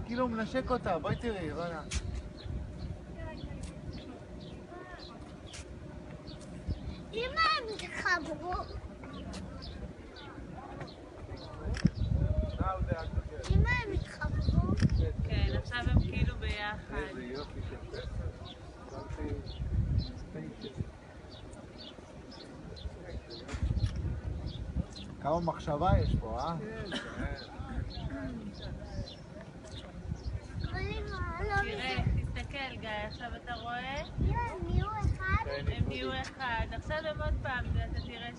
כאילו הוא מנשק אותה, בואי תראי, רונה. אמא הם התחברו. אמא הם התחברו. כן, עכשיו הם כאילו ביחד. איזה יופי של פסל. כמה מחשבה יש פה, אה? תראה, תסתכל גיא, עכשיו אתה רואה? אמא הם נהיו אחד. הם נהיו אחד. עכשיו הם עוד פעם, אתה תראה